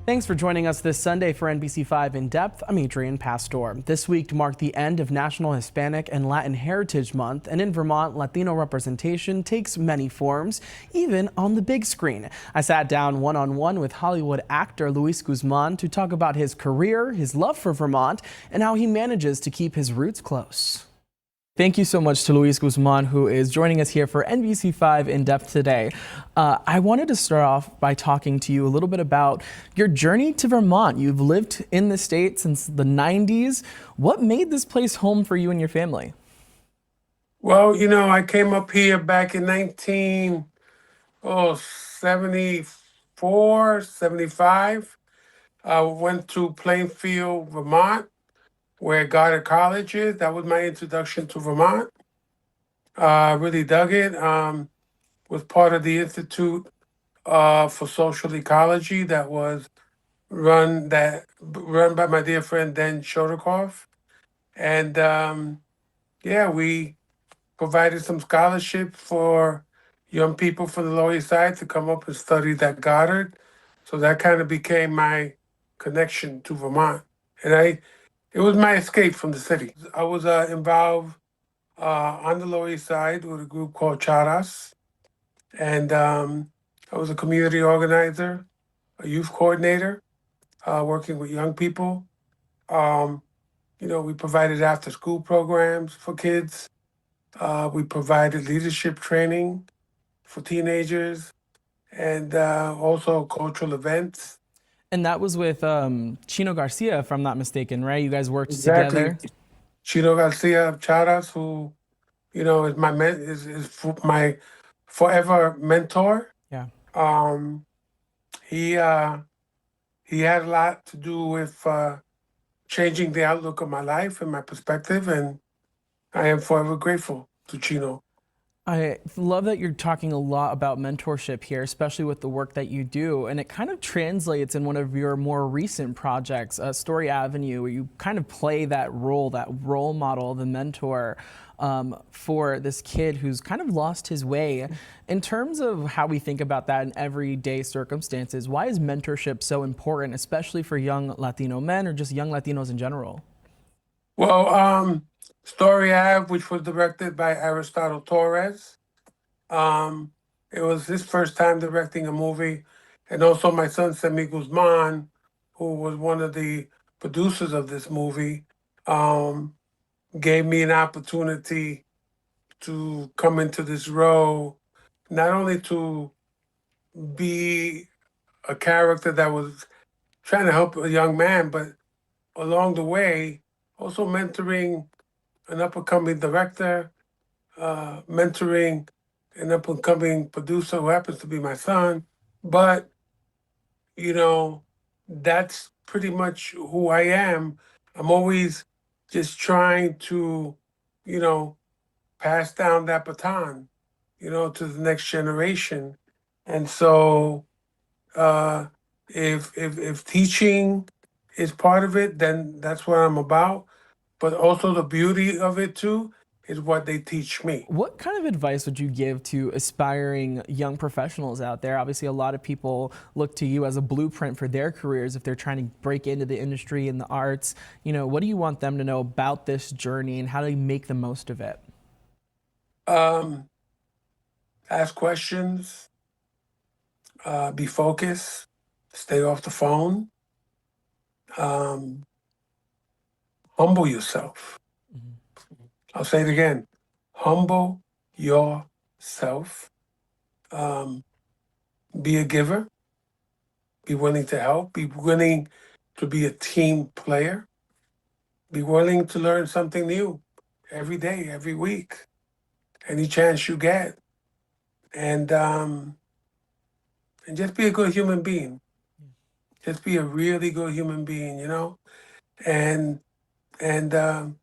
Thanks for joining us this Sunday for NBC5 In Depth. I'm Adrian Pastor. This week marked the end of National Hispanic and Latin Heritage Month, and in Vermont, Latino representation takes many forms, even on the big screen. I sat down one-on-one with Hollywood actor Luis Guzmán to talk about his career, his love for Vermont, and how he manages to keep his roots close. Thank you so much to Luis Guzmán, who is joining us here for NBC5 In Depth today. I wanted to start off by talking to you a little bit about your journey to Vermont. You've lived in the state since the 90s. What made this place home for you and your family? Well, I came up here back in 1974, 75. I went to Plainfield, Vermont, where Goddard College is. That was my introduction to Vermont. I really dug it. Was part of the Institute for Social Ecology that was run by my dear friend Dan Shodakoff. And we provided some scholarship for young people from the Lower East Side to come up and study at Goddard. So that kind of became my connection to Vermont. And it was my escape from the city. I was involved on the Lower East Side with a group called Charas. And I was a community organizer, a youth coordinator, working with young people. We provided after-school programs for kids. We provided leadership training for teenagers and also cultural events. And that was with Chino Garcia, if I'm not mistaken, right? You guys worked Exactly. together? Chino Garcia of Charas, who, is my forever mentor. Yeah. He had a lot to do with changing the outlook of my life and my perspective, and I am forever grateful to Chino. I love that you're talking a lot about mentorship here, especially with the work that you do. And it kind of translates in one of your more recent projects, Story Avenue, where you kind of play that role model, the mentor for this kid who's kind of lost his way. In terms of how we think about that in everyday circumstances, why is mentorship so important, especially for young Latino men or just young Latinos in general? Well, Story Ave, which was directed by Aristotle Torres. It was his first time directing a movie. And also my son, Luis Guzmán, who was one of the producers of this movie, gave me an opportunity to come into this role, not only to be a character that was trying to help a young man, but along the way, also mentoring an up-and-coming director, mentoring an up-and-coming producer who happens to be my son. But, that's pretty much who I am. I'm always just trying to, pass down that baton, to the next generation. And so if teaching is part of it, then that's what I'm about. But also the beauty of it too is what they teach me. What kind of advice would you give to aspiring young professionals out there? Obviously, a lot of people look to you as a blueprint for their careers if they're trying to break into the industry and the arts. What do you want them to know about this journey and how to make the most of it? Ask questions, be focused, stay off the phone. Humble yourself. Mm-hmm. I'll say it again. Humble yourself. Be a giver. Be willing to help. Be willing to be a team player. Be willing to learn something new every day, every week, any chance you get. And just be a good human being. Just be a really good human being, and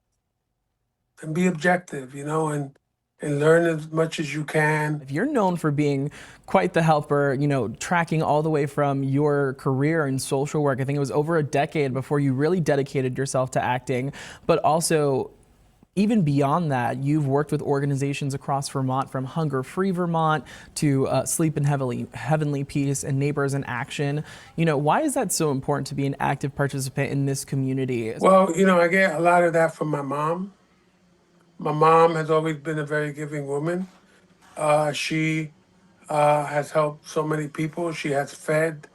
be objective, and learn as much as you can. If you're known for being quite the helper, tracking all the way from your career in social work, I think it was over a decade before you really dedicated yourself to acting, but also Even beyond that, you've worked with organizations across Vermont, from Hunger Free Vermont to Sleep in Heavenly Peace and Neighbors in Action. Why is that so important to be an active participant in this community? Well, I get a lot of that from my mom. My mom has always been a very giving woman. She has helped so many people. She has fed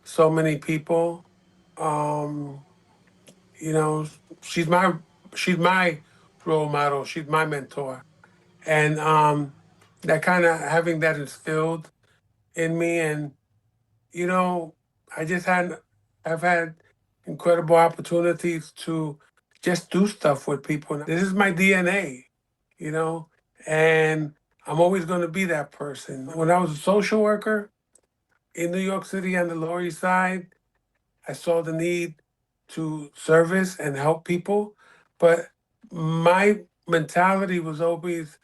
so many people. Um, you know, she's my role model. She's my mentor, and that kind of having that instilled in me, and you know, I just had I've had incredible opportunities to just do stuff with people. This is my DNA, you know, and I'm always going to be that person. When I was a social worker in New York City on the Lower East Side, I saw the need to service and help people, but my mentality was always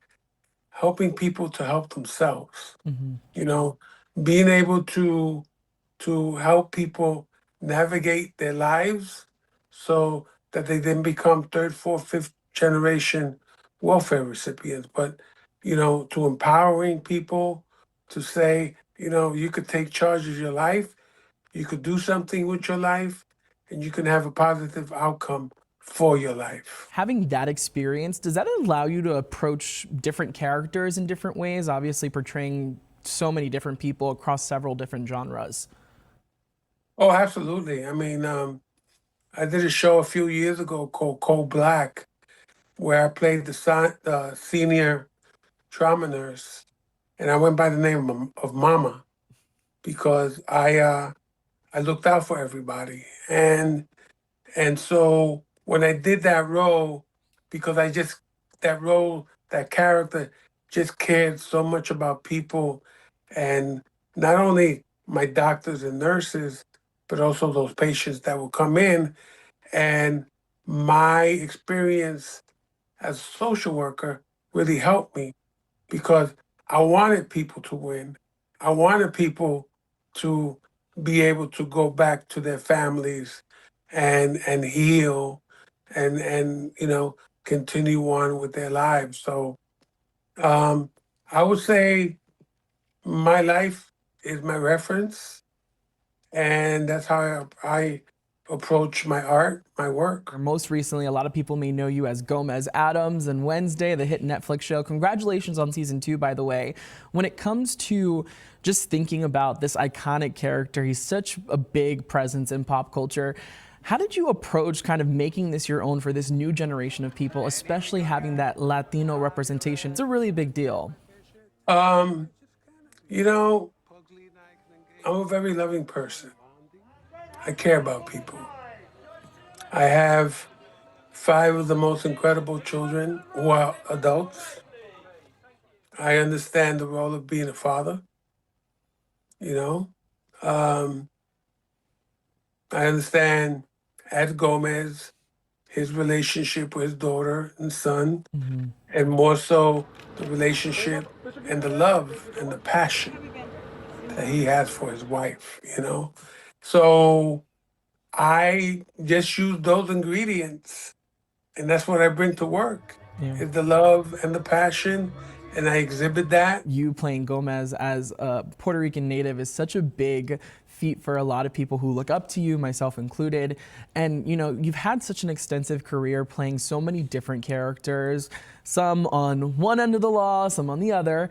helping people to help themselves. Mhm. You know, being able to help people navigate their lives so that they then become third, fourth, fifth generation welfare recipients. But, to empowering people to say, you could take charge of your life, you could do something with your life, and you can have a positive outcome for your life. Having that experience, does that allow you to approach different characters in different ways? Obviously, portraying so many different people across several different genres. Oh, absolutely. I mean, I did a show a few years ago called Cold Black, where I played the senior trauma nurse, and I went by the name of Mama because I looked out for everybody, and so when I did that role, because that character just cared so much about people, and not only my doctors and nurses, but also those patients that would come in, and my experience as a social worker really helped me because I wanted people to win. I wanted people to be able to go back to their families and heal and continue on with their lives. So um, I would say my life is my reference, and that's how I approach my art, my work. Most recently, a lot of people may know you as Gomez Addams and Wednesday, the hit Netflix show. Congratulations on season 2, by the way. When it comes to just thinking about this iconic character, he's such a big presence in pop culture. How did you approach kind of making this your own for this new generation of people, especially having that Latino representation? It's a really big deal. Um, you know, I'm a very loving person. I care about people. I have 5 of the most incredible children who are adults. I understand the role of being a father, you know. Um, I understand Ed Gomez, his relationship with his daughter and son, Mhm. and more so the relationship and the love and the passion that he has for his wife. So I just use those ingredients, and that's what I bring to work Yeah. is the love and the passion, and I exhibit that. You playing Gomez as a Puerto Rican native is such a big feat for a lot of people who look up to you, myself included. And you've had such an extensive career playing so many different characters, some on one end of the law, some on the other.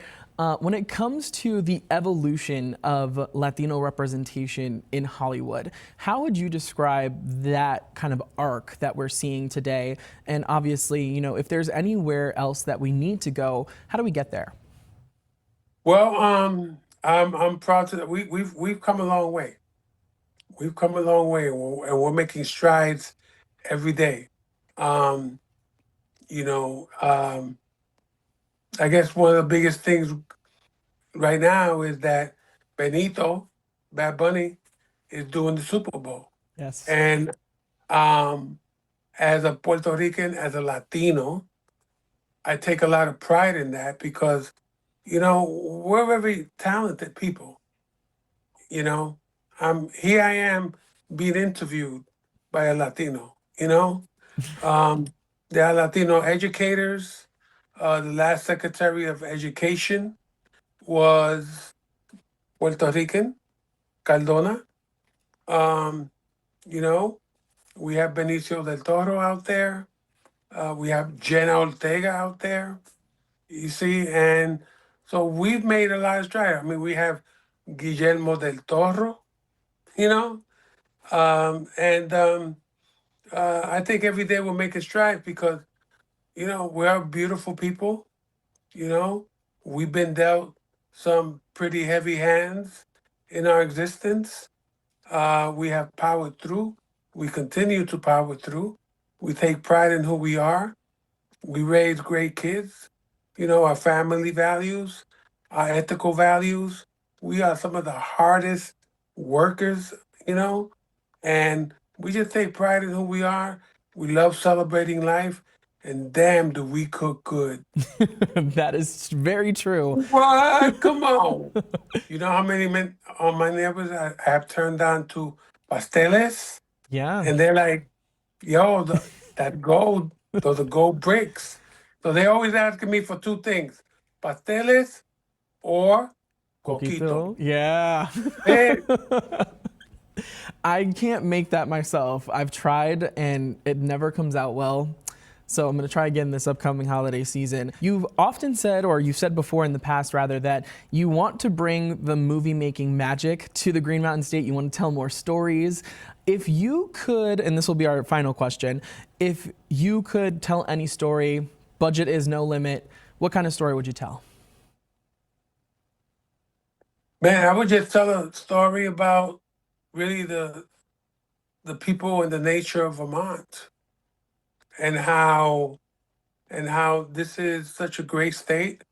When it comes to the evolution of Latino representation in Hollywood, how would you describe that kind of arc that we're seeing today? And obviously, if there's anywhere else that we need to go, how do we get there? Well, I'm proud to that we've come a long way. We've come a long way, and we're making strides every day. Um, you know, um, I guess one of the biggest things right now is that Benito, Bad Bunny, is doing the Super Bowl. Yes. And um, as a Puerto Rican, as a Latino, I take a lot of pride in that because, we're very talented people. You know, here I am being interviewed by a Latino. You know, um, There are Latino educators. The last Secretary of Education was Puerto Rican, Cardona. Um, you know, we have Benicio del Toro out there. We have Jenna Ortega out there. You see, and so we've made a lot of strides. I mean, we have Guillermo del Toro, you know, and I think every day we'll make a stride because, we are beautiful people, you know. We've been dealt some pretty heavy hands in our existence. We have powered through. We continue to power through. We take pride in who we are. We raise great kids. Our family values, our ethical values. We are some of the hardest workers, and we just take pride in who we are. We love celebrating life, and damn, do we cook good. That is very true. What? Come on. You know how many men on my neighbors I have turned down to pasteles? Yeah. And they're like, yo, that gold, those are gold bricks. So they always asking me for two things, pasteles or coquito. Yeah. Hey, I can't make that myself. I've tried and it never comes out well. So I'm going to try again this upcoming holiday season. You've often said, or you've said before in the past rather, that you want to bring the movie making magic to the Green Mountain State. You want to tell more stories. If you could, and this will be our final question, if you could tell any story, budget is no limit, what kind of story would you tell? man, I would just tell a story about really the people and the nature of Vermont and how this is such a great state,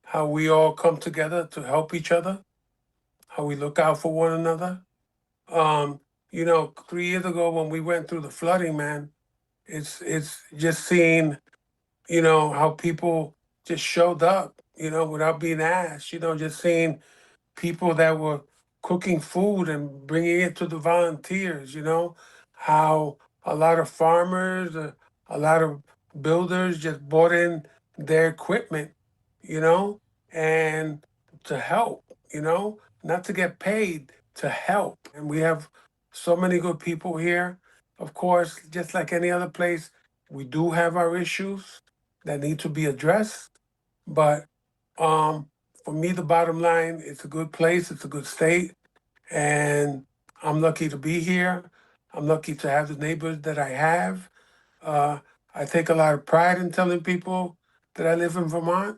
how we all come together to help each other, how we look out for one another. 3 years ago when we went through the flooding, man, it's just seeing, how people just showed up, without being asked, just seeing people that were cooking food and bringing it to the volunteers, how a lot of farmers, a lot of builders just bought in their equipment, you know, and to help, not to get paid, to help. And we have so many good people here. Of course, just like any other place, we do have our issues that need to be addressed. But um, for me, the bottom line, it's a good place, it's a good state, and I'm lucky to be here. I'm lucky to have the neighbors that I have. Uh, I take a lot of pride in telling people that I live in Vermont.